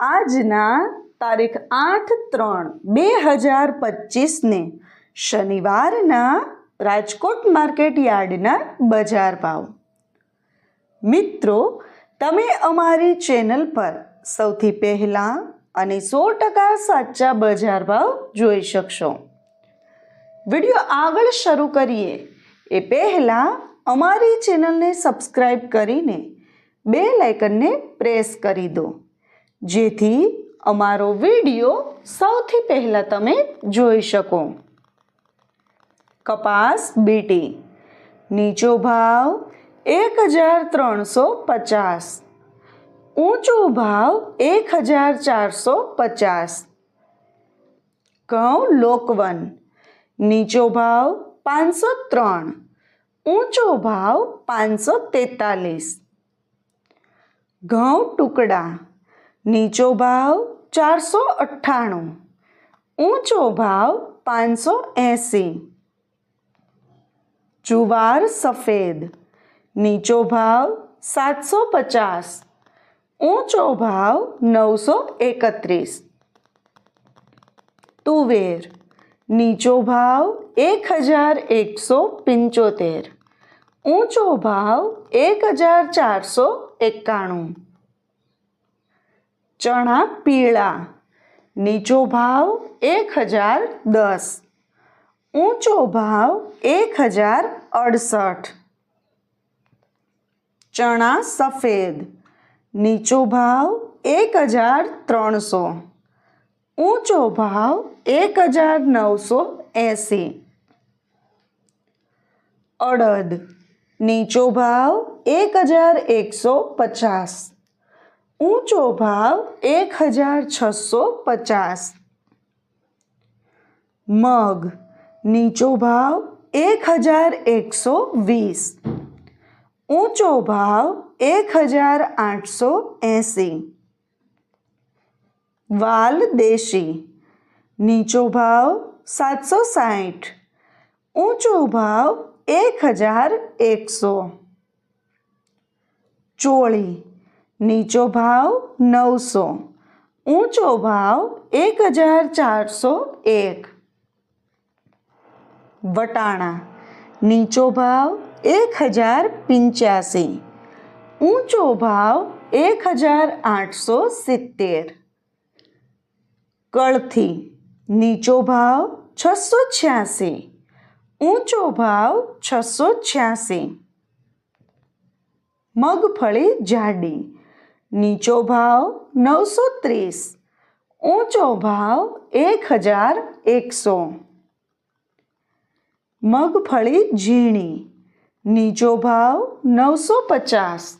આજના તારીખ 8/3/2025 શનિવારના રાજકોટ માર્કેટ યાર્ડના બજાર ભાવ. મિત્રો, તમે અમારી ચેનલ પર સૌથી પહેલાં અને 100% સાચા બજાર ભાવ જોઈ શકશો. વિડીયો આગળ શરૂ કરીએ એ પહેલાં અમારી ચેનલને સબસ્ક્રાઈબ કરીને બેલ આઇકનને પ્રેસ કરી દો, જેથી અમારો વિડીયો સૌથી પહેલાં તમે જોઈ શકો. કપાસ બીટી નીચો ભાવ 1350, ઊંચો ભાવ 1450. ઘઉં લોકવન નીચો ભાવ 503, ઊંચો ભાવ 543. ઘઉં ટુકડા નીચો ભાવ 498, ઊંચો ભાવ 580. જુવાર સફેદ નીચો ભાવ 750, ઊંચો ભાવ 931. તુવેર નીચો ભાવ 1175, ઊંચો ભાવ 1491. ચણા પીળા નીચો ભાવ 1010, ઊંચો ભાવ 1068. ચણા સફેદ નીચો ભાવ 1300, ઊંચો ભાવ 1980. અડદ નીચો ભાવ 1150, ઊંચો ભાવ 1650. મગ નીચો ભાવ 1120, ઊંચો ભાવ 1880. વાલ દેશી નીચો ભાવ 760, ઊંચો ભાવ 1100. ચોળી નીચો ભાવ 900, ઊંચો ભાવ 1401. વટાણા નીચો ભાવ 1085, ઊંચો ભાવ 1870. કળથી નીચો ભાવ 686, ઊંચો ભાવ 686. મગફળી જાડી નીચો ભાવ 930, ઊંચો ભાવ 1100. મગફળી ઝીણી નીચો ભાવ 950,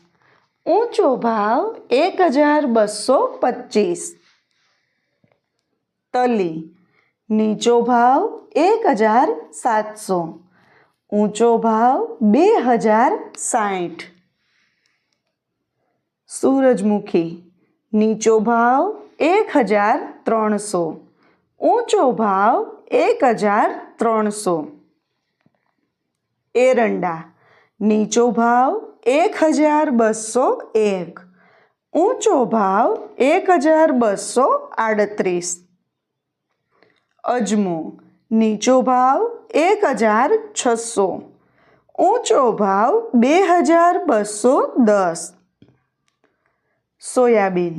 ઊંચો ભાવ 1225. તલી નીચો ભાવ 1700, ઊંચો ભાવ 2060. સૂરજમુખી નીચો ભાવ 1300, ઊંચો ભાવ 1300. એરંડા નીચો ભાવ 1201, ઊંચો ભાવ 1238. અજમો નીચો ભાવ 1600, ઊંચો ભાવ 2210. સોયાબીન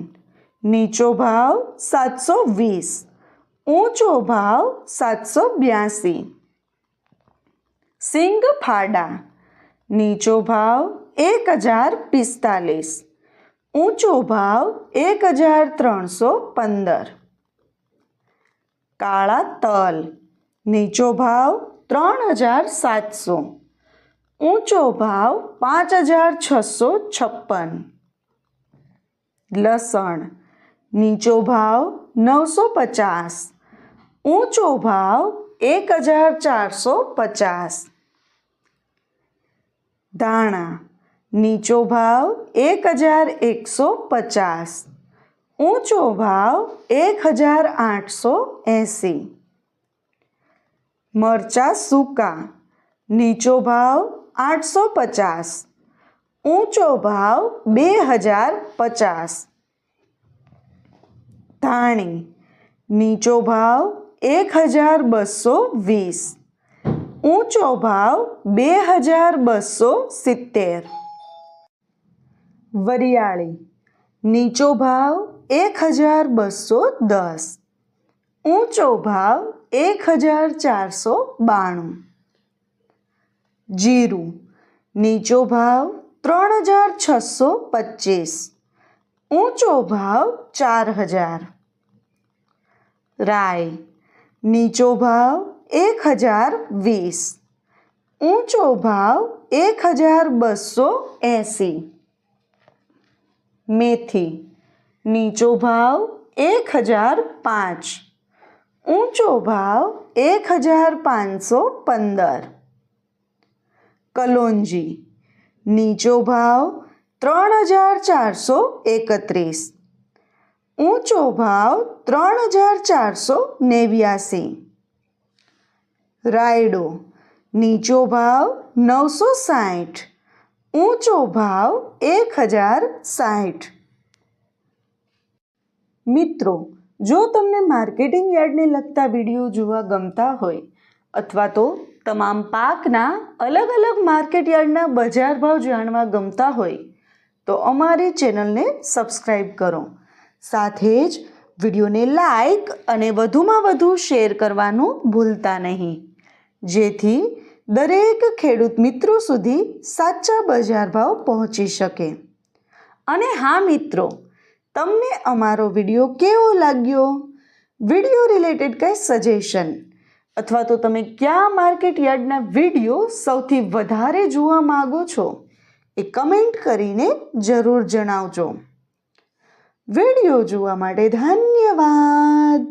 નીચો ભાવ 720, ઊંચો ભાવ 782. સિંગ ફાડા નીચો ભાવ 1045, ઊંચો ભાવ 1315. કાળા તલ નીચો ભાવ 3700, ઊંચો ભાવ 5656. લસણ નીચો ભાવ 950, ઊંચો ભાવ 1450. ધાણા નીચો ભાવ 1150, ઊંચો ભાવ 1880. મરચાં સૂકા નીચો ભાવ 850, ઊંચો ભાવ 2050. ધાણી નીચો ભાવ 1220, ઊંચો ભાવ 2270. વરિયાળી નીચો ભાવ 1210, ઊંચો ભાવ 1492. જીરું નીચો ભાવ 3625, ઊંચો ભાવ 4000. રાઈ નીચો ભાવ 1020, ઊંચો ભાવ 1280. મેથી નીચો ભાવ 1005, ઊંચો ભાવ 1515. કલોંજી નીચો ભાવ 3431, ઊંચો ભાવ 3489. રાયડો નીચો ભાવ 960, ઊંચો ભાવ 1060. મિત્રો, જો તમને માર્કેટિંગ યાર્ડને લગતા વિડીયો જોવા ગમતા હોય અથવા તો તમામ પાકના અલગ અલગ માર્કેટ યાર્ડના બજાર ભાવ જાણવા ગમતા હોય તો અમારી ચેનલને સબસ્ક્રાઈબ કરો. સાથે જ વિડીયોને લાઈક અને વધુમાં વધુ શેર કરવાનું ભૂલતા નહીં, જેથી દરેક ખેડૂત મિત્રો સુધી સાચા બજાર ભાવ પહોંચી શકે. અને હા મિત્રો, તમને અમારો વિડીયો કેવો લાગ્યો? વિડીયો રિલેટેડ કંઈ સજેશન અથવા તો તમે કયા માર્કેટ યાર્ડના વિડીયો સૌથી વધારે જોવા માગો છો એ કમેન્ટ કરીને જરૂર જણાવજો. વિડીયો જોવા માટે ધન્યવાદ.